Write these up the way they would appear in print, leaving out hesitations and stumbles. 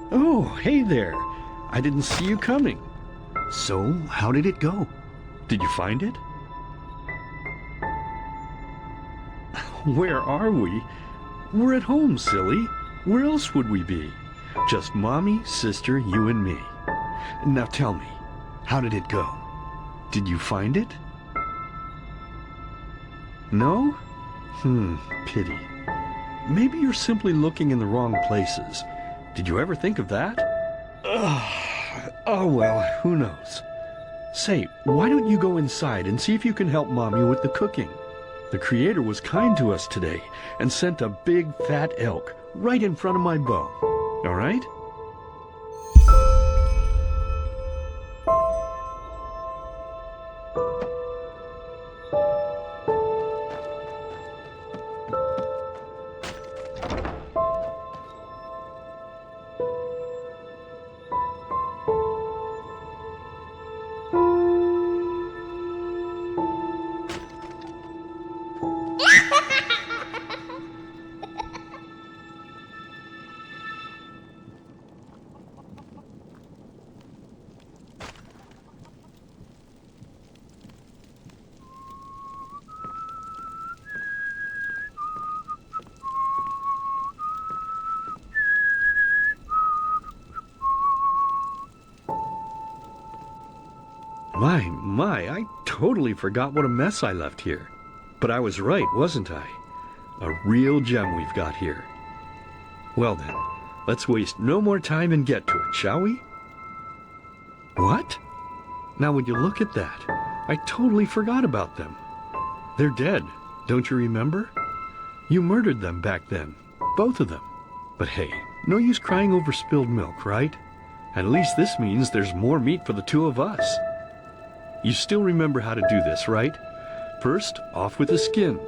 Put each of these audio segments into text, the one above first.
Oh, hey there. I didn't see you coming. So, how did it go? Did you find it? Where are we? We're at home, silly. Where else would we be? Just Mommy, sister, you and me. Now tell me, how did it go? Did you find it? No? Pity. Maybe you're simply looking in the wrong places. Did you ever think of that? Oh well, who knows. Say, why don't you go inside and see if you can help Mommy with the cooking? The Creator was kind to us today and sent a big fat elk right in front of my bow. All right? My, I totally forgot what a mess I left here. But I was right, wasn't I? A real gem we've got here. Well then, let's waste no more time and get to it, shall we? What? Now would you look at that? I totally forgot about them. They're dead, don't you remember? You murdered them back then, both of them. But hey, no use crying over spilled milk, right? At least this means there's more meat for the two of us. You still remember how to do this, right? First, off with the skin.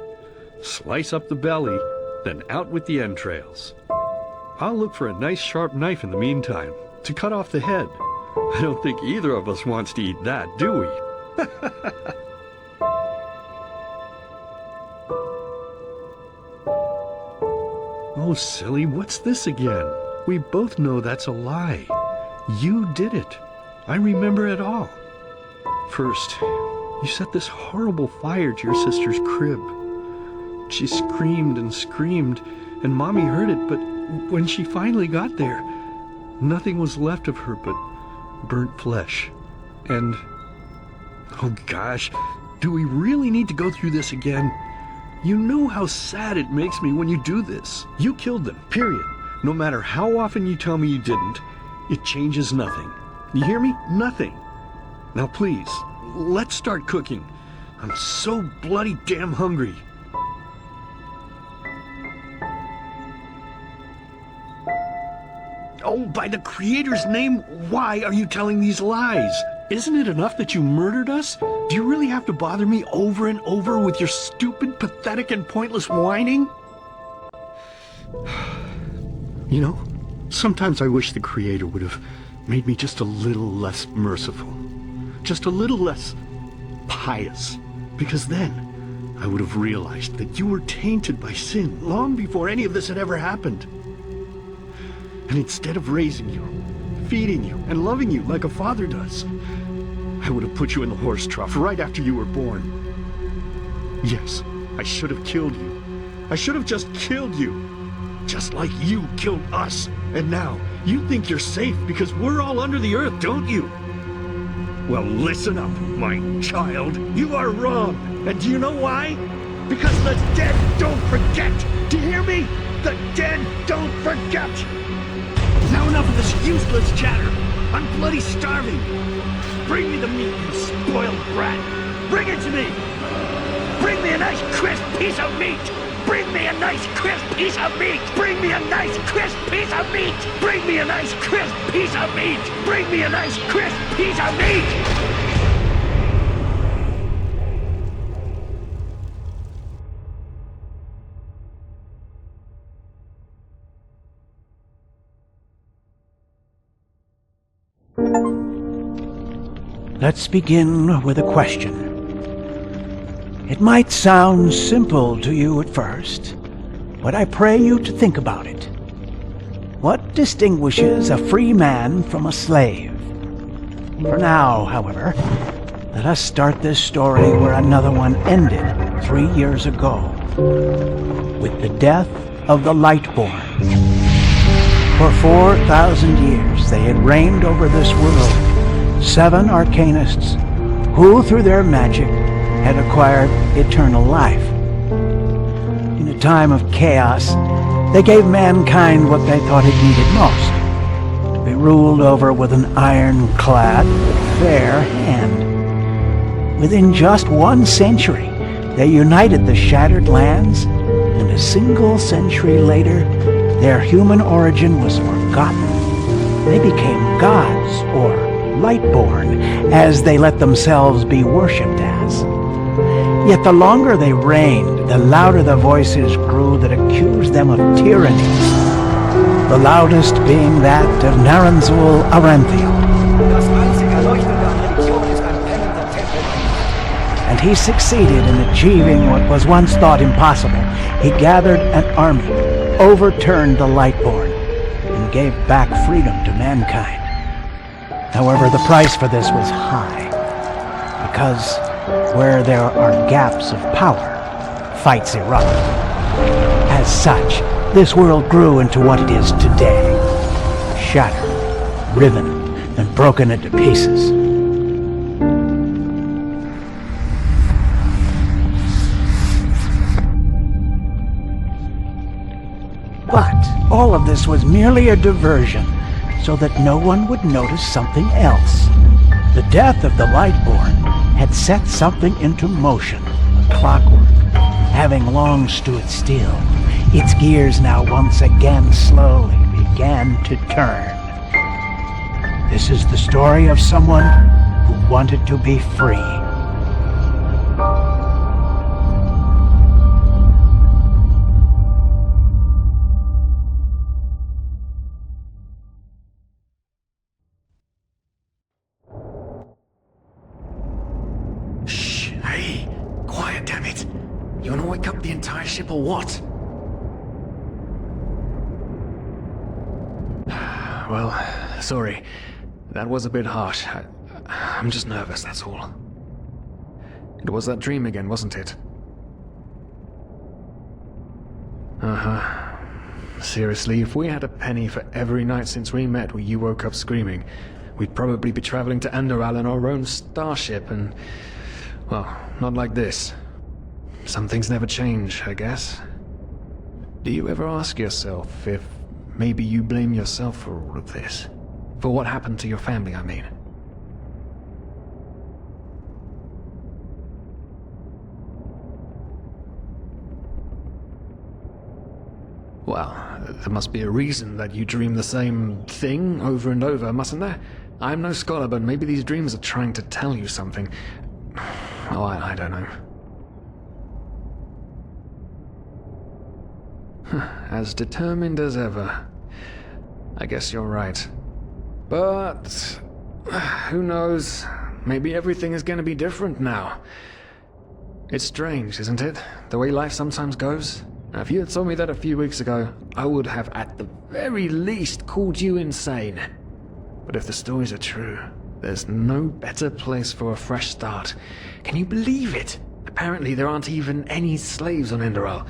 Slice up the belly, then out with the entrails. I'll look for a nice sharp knife in the meantime to cut off the head. I don't think either of us wants to eat that, do we? Oh, silly, what's this again? We both know that's a lie. You did it. I remember it all. First, you set this horrible fire to your sister's crib. She screamed and screamed, and Mommy heard it, but when she finally got there, nothing was left of her but burnt flesh. And, oh gosh, do we really need to go through this again? You know how sad it makes me when you do this. You killed them, period. No matter how often you tell me you didn't, it changes nothing. You hear me? Nothing. Now please, let's start cooking. I'm so bloody damn hungry. Oh, by the Creator's name, why are you telling these lies? Isn't it enough that you murdered us? Do you really have to bother me over and over with your stupid, pathetic, and pointless whining? You know, sometimes I wish the Creator would have made me just a little less merciful. Just a little less pious. Because then I would have realized that you were tainted by sin long before any of this had ever happened. And instead of raising you, feeding you, and loving you like a father does, I would have put you in the horse trough right after you were born. Yes, I should have killed you. I should have just killed you. Just like you killed us. And now, you think you're safe because we're all under the earth, don't you? Well, listen up, my child. You are wrong. And do you know why? Because the dead don't forget. Do you hear me? The dead don't forget. Now enough of this useless chatter. I'm bloody starving. Bring me the meat, you spoiled brat. Bring it to me. Bring me a nice crisp piece of meat. Bring me a nice crisp piece of meat. Bring me a nice crisp piece of meat. Bring me a nice crisp piece of meat. Bring me a nice crisp piece of meat. Let's begin with a question. It might sound simple to you at first, but I pray you to think about it. What distinguishes a free man from a slave? For now, however, let us start this story where another one ended 3 years ago, with the death of the Lightborn. For 4,000 years they had reigned over this world, 7 arcanists who, through their magic, had acquired eternal life. In a time of chaos, they gave mankind what they thought it needed most, to be ruled over with an ironclad, fair hand. Within just 1 century, they united the shattered lands, and a single century later, their human origin was forgotten. They became gods, or Lightborn, as they let themselves be worshipped as. Yet the longer they reigned, the louder the voices grew that accused them of tyranny, the loudest being that of Naranzul Aranthiel. And he succeeded in achieving what was once thought impossible. He gathered an army, overturned the Lightborn, and gave back freedom to mankind. However, the price for this was high, because where there are gaps of power, fights erupt. As such, this world grew into what it is today, shattered, riven, and broken into pieces. But all of this was merely a diversion, so that no one would notice something else. The death of the Lightborn had set something into motion, clockwork, having long stood still. Its gears now once again slowly began to turn. This is the story of someone who wanted to be free. You wanna wake up the entire ship or what? Well, sorry. That was a bit harsh. I'm just nervous, that's all. It was that dream again, wasn't it? Uh-huh. Seriously, if we had a penny for every night since we met where you woke up screaming, we'd probably be traveling to Enderal in our own starship and... well, not like this. Some things never change, I guess. Do you ever ask yourself if maybe you blame yourself for all of this? For what happened to your family, I mean? Well, there must be a reason that you dream the same thing over and over, mustn't there? I'm no scholar, but maybe these dreams are trying to tell you something. Oh, I don't know. As determined as ever. I guess you're right. But... who knows? Maybe everything is going to be different now. It's strange, isn't it? The way life sometimes goes. Now, if you had told me that a few weeks ago, I would have at the very least called you insane. But if the stories are true, there's no better place for a fresh start. Can you believe it? Apparently there aren't even any slaves on Enderal.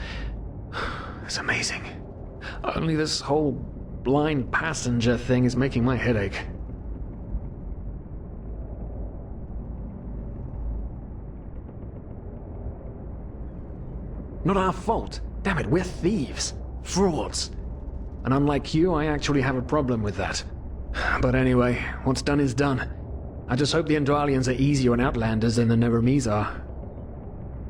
It's amazing. Only this whole blind passenger thing is making my head ache. Not our fault. Damn it, we're thieves. Frauds. And unlike you, I actually have a problem with that. But anyway, what's done is done. I just hope the Enderalians are easier on Outlanders than the Neremes are.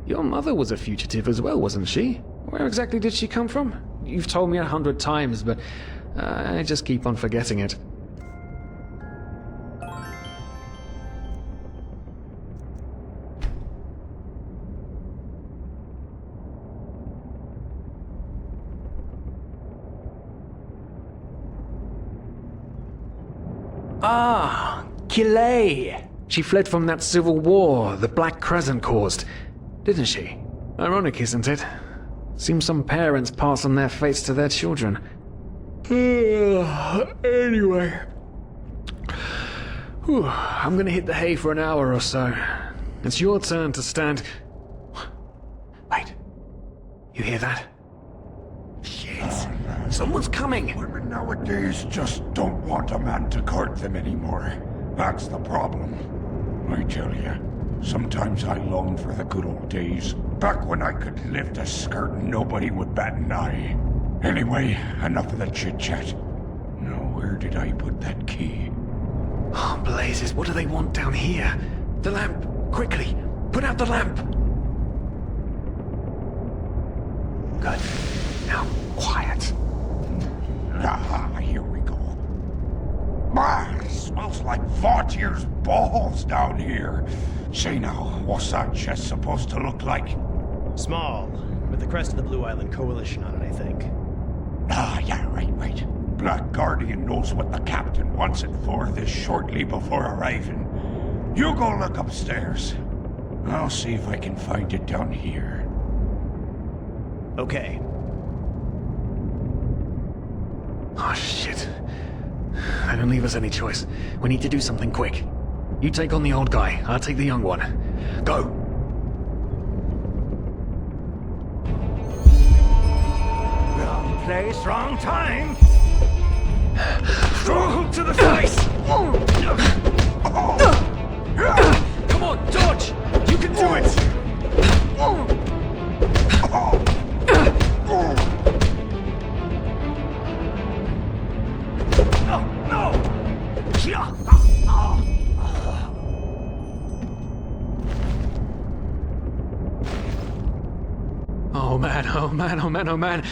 Your mother was a fugitive as well, wasn't she? Where exactly did she come from? You've told me 100 times, but I just keep on forgetting it. Ah, Kilay. She fled from that civil war the Black Crescent caused, didn't she? Ironic, isn't it? Seems some parents pass on their fates to their children. Anyway. Whew, I'm gonna hit the hay for an hour or so. It's your turn to stand... Wait. You hear that? Shit. Someone's coming! Women nowadays just don't want a man to court them anymore. That's the problem. I tell you, sometimes I long for the good old days. Back when I could lift a skirt and nobody would bat an eye. Anyway, enough of the chit-chat. Now, where did I put that key? Oh, blazes, what do they want down here? The lamp! Quickly! Put out the lamp! Good. Now, quiet. Ah, here we go. Ah, smells like Vaughtier's balls down here. Say now, what's that chest supposed to look like? Small, with the crest of the Blue Island Coalition on it, I think. Ah, yeah, right. Black Guardian knows what the captain wants it for this shortly before arriving. You go look upstairs. I'll see if I can find it down here. Okay. Oh, shit. They don't leave us any choice. We need to do something quick. You take on the old guy, I'll take the young one. Go! Wrong place, wrong time! Throw to the face! Come on, dodge! You can do it! Oh man.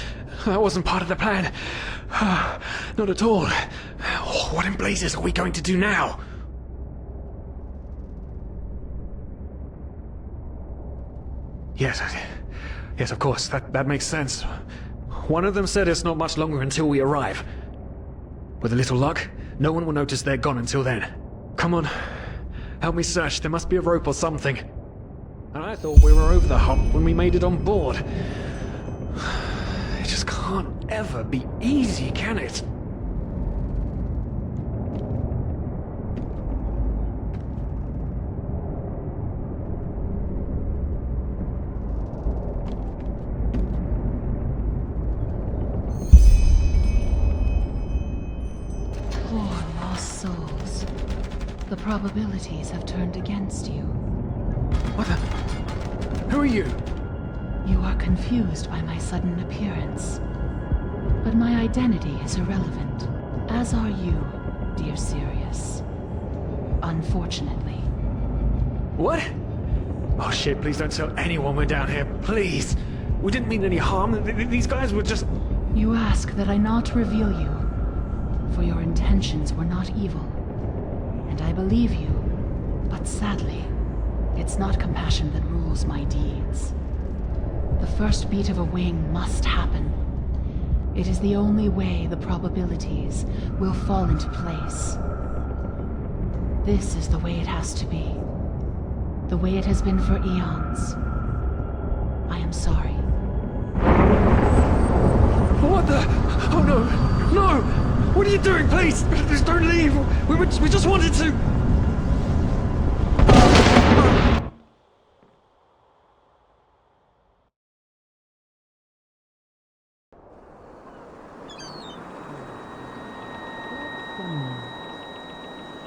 That wasn't part of the plan. Not at all. Oh, what in blazes are we going to do now? Yes, of course. That makes sense. One of them said it's not much longer until we arrive. With a little luck, no one will notice they're gone until then. Come on. Help me search. There must be a rope or something. And I thought we were over the hump when we made it on board. It just can't ever be easy, can it? Poor lost souls. The probabilities have turned against you. What the... Who are you? You are confused by my sudden appearance. But my identity is irrelevant, as are you, dear Sirius. Unfortunately. What? Oh shit, please don't tell anyone we're down here, please! We didn't mean any harm, these guys were just... You ask that I not reveal you, for your intentions were not evil. And I believe you, but sadly, it's not compassion that rules my deeds. The first beat of a wing must happen. It is the only way the probabilities will fall into place. This is the way it has to be. The way it has been for eons. I am sorry. What the... Oh no! No! What are you doing, please? Just don't leave! We just wanted to...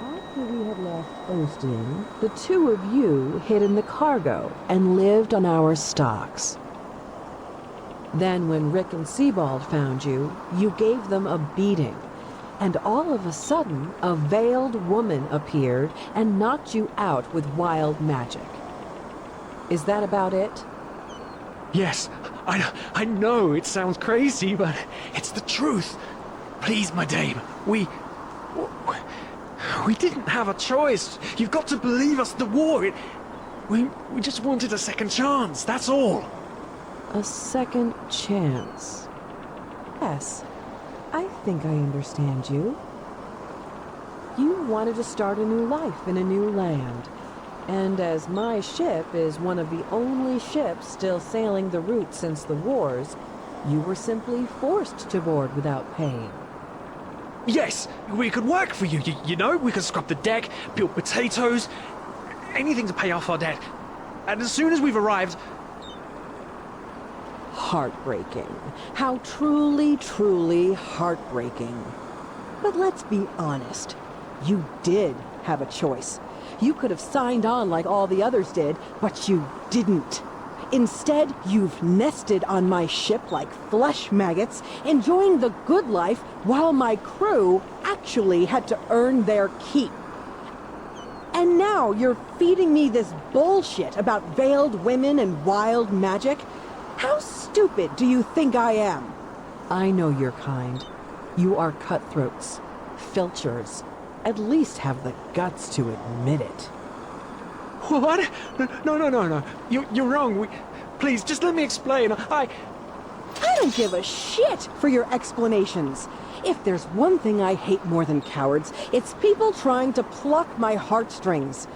After we had left Ostin, the two of you hid in the cargo and lived on our stocks. Then when Rick and Sebald found you, you gave them a beating. And all of a sudden, a veiled woman appeared and knocked you out with wild magic. Is that about it? Yes, I know it sounds crazy, but it's the truth. Please, my dame, we didn't have a choice. You've got to believe us, the war, we just wanted a second chance, that's all. A second chance. Yes, I think I understand you. You wanted to start a new life in a new land. And as my ship is one of the only ships still sailing the route since the wars, you were simply forced to board without paying. Yes, we could work for you, you know? We could scrub the deck, peel potatoes, anything to pay off our debt. And as soon as we've arrived... Heartbreaking. How truly, truly heartbreaking. But let's be honest. You did have a choice. You could have signed on like all the others did, but you didn't. Instead, you've nested on my ship like flesh maggots, enjoying the good life while my crew actually had to earn their keep. And now you're feeding me this bullshit about veiled women and wild magic? How stupid do you think I am? I know your kind. You are cutthroats, filchers. At least have the guts to admit it. What? No. You're wrong. Please, just let me explain. I don't give a shit for your explanations. If there's one thing I hate more than cowards, it's people trying to pluck my heartstrings.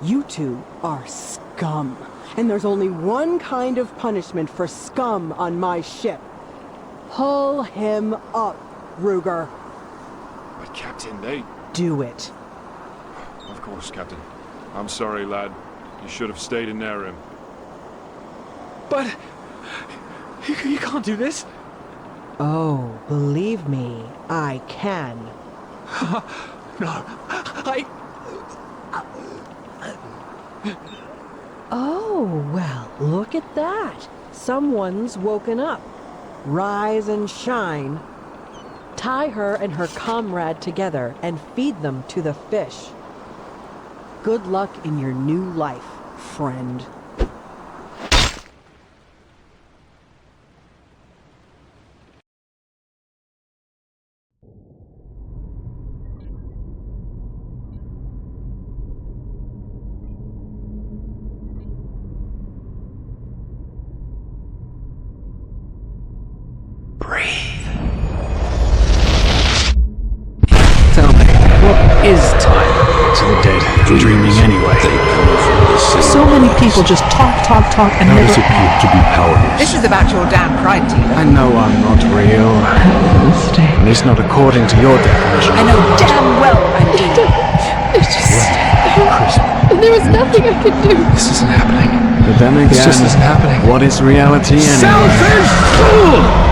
You two are scum. And there's only one kind of punishment for scum on my ship. Pull him up, Ruger. But Captain, they... Do it. Of course, Captain. I'm sorry, lad. You should have stayed in their room. But... You can't do this. Oh, believe me, I can. No, Oh, well, look at that. Someone's woken up. Rise and shine. Tie her and her comrade together and feed them to the fish. Good luck in your new life, friend. Tell me, what is time to the dead? Dreaming anyway. So many people just talk, and never... Does appear to be powerless. This is about your damn pride, Tina. I know I'm not real. At least not according to your definition. I know damn well I'm Tina. It's just... There was nothing I could do. This isn't happening. But then again, This just isn't happening. What is reality anyway? Selfish fool!